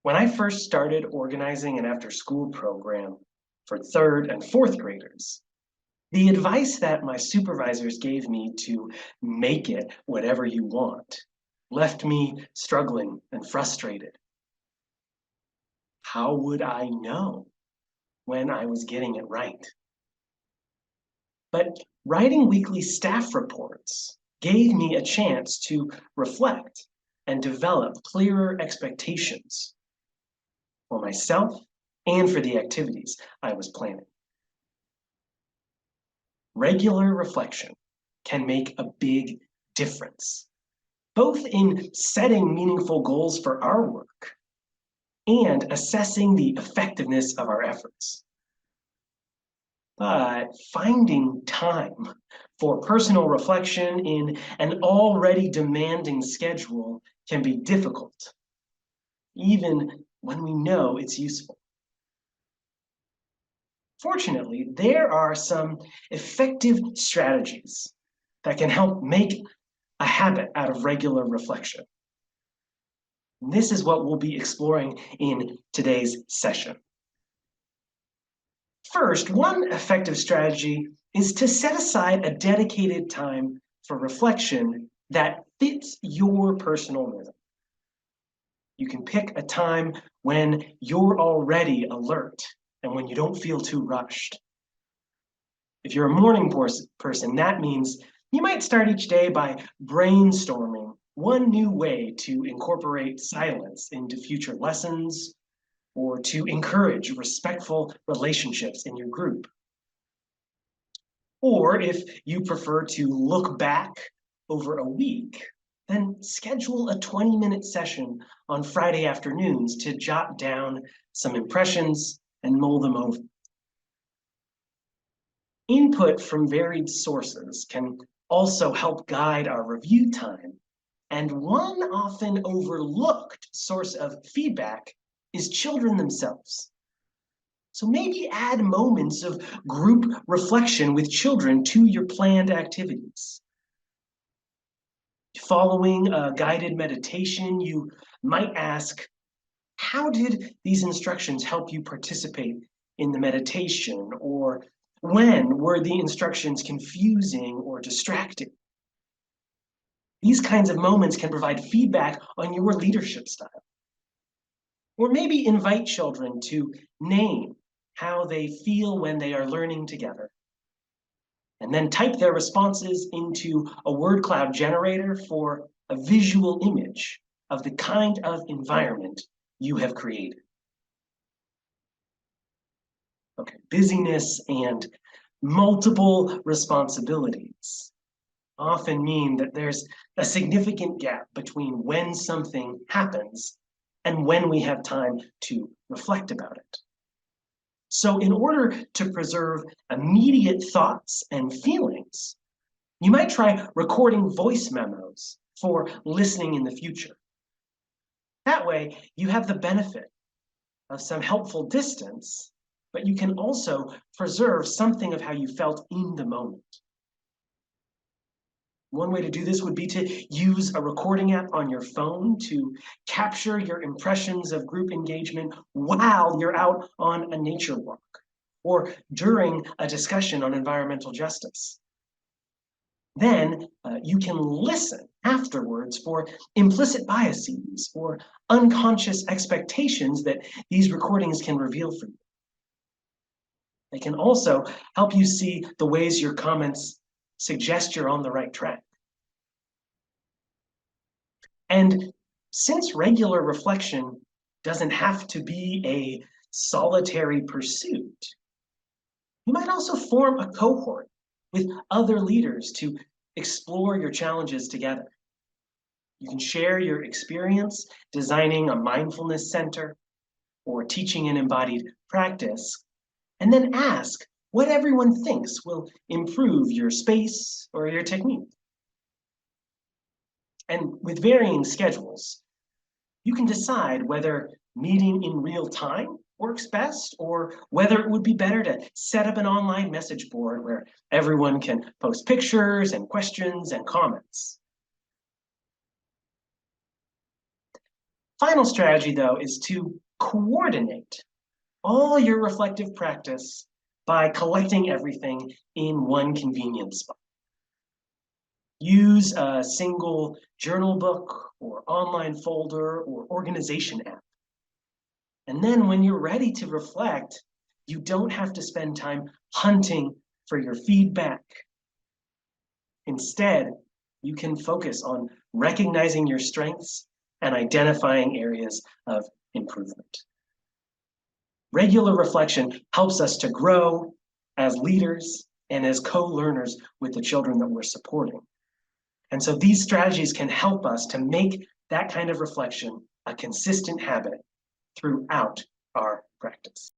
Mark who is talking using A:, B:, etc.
A: When I first started organizing an after-school program for third and fourth graders, the advice that my supervisors gave me to make it whatever you want left me struggling and frustrated. How would I know when I was getting it right? But writing weekly staff reports gave me a chance to reflect and develop clearer expectations for myself and for the activities I was planning. Regular reflection can make a big difference, both in setting meaningful goals for our work and assessing the effectiveness of our efforts. But finding time for personal reflection in an already demanding schedule can be difficult, even when we know it's useful. Fortunately, there are some effective strategies that can help make a habit out of regular reflection. And this is what we'll be exploring in today's session. First, one effective strategy is to set aside a dedicated time for reflection that fits your personal rhythm. You can pick a time when you're already alert and when you don't feel too rushed. If you're a morning person, that means you might start each day by brainstorming one new way to incorporate silence into future lessons or to encourage respectful relationships in your group. Or if you prefer to look back over a week, then schedule a 20-minute session on Friday afternoons to jot down some impressions and mull them over. Input from varied sources can also help guide our review time, and one often overlooked source of feedback is children themselves. So maybe add moments of group reflection with children to your planned activities. Following a guided meditation, you might ask, how did these instructions help you participate in the meditation? Or when were the instructions confusing or distracting? These kinds of moments can provide feedback on your leadership style. Or maybe invite children to name how they feel when they are learning together. And then type their responses into a word cloud generator for a visual image of the kind of environment you have created. Okay, busyness and multiple responsibilities often mean that there's a significant gap between when something happens and when we have time to reflect about it. So in order to preserve immediate thoughts and feelings, you might try recording voice memos for listening in the future. That way, you have the benefit of some helpful distance, but you can also preserve something of how you felt in the moment. One way to do this would be to use a recording app on your phone to capture your impressions of group engagement while you're out on a nature walk or during a discussion on environmental justice. Then you can listen afterwards for implicit biases or unconscious expectations that these recordings can reveal for you. They can also help you see the ways your comments suggest you're on the right track. And since regular reflection doesn't have to be a solitary pursuit, you might also form a cohort with other leaders to explore your challenges together. You can share your experience designing a mindfulness center or teaching an embodied practice, and then ask what everyone thinks will improve your space or your technique. And with varying schedules, you can decide whether meeting in real time works best or whether it would be better to set up an online message board where everyone can post pictures and questions and comments. Final strategy, though, is to coordinate all your reflective practice by collecting everything in one convenient spot. Use a single journal book or online folder or organization app. And then when you're ready to reflect, you don't have to spend time hunting for your feedback. Instead, you can focus on recognizing your strengths and identifying areas of improvement. Regular reflection helps us to grow as leaders and as co-learners with the children that we're supporting. And so these strategies can help us to make that kind of reflection a consistent habit throughout our practice.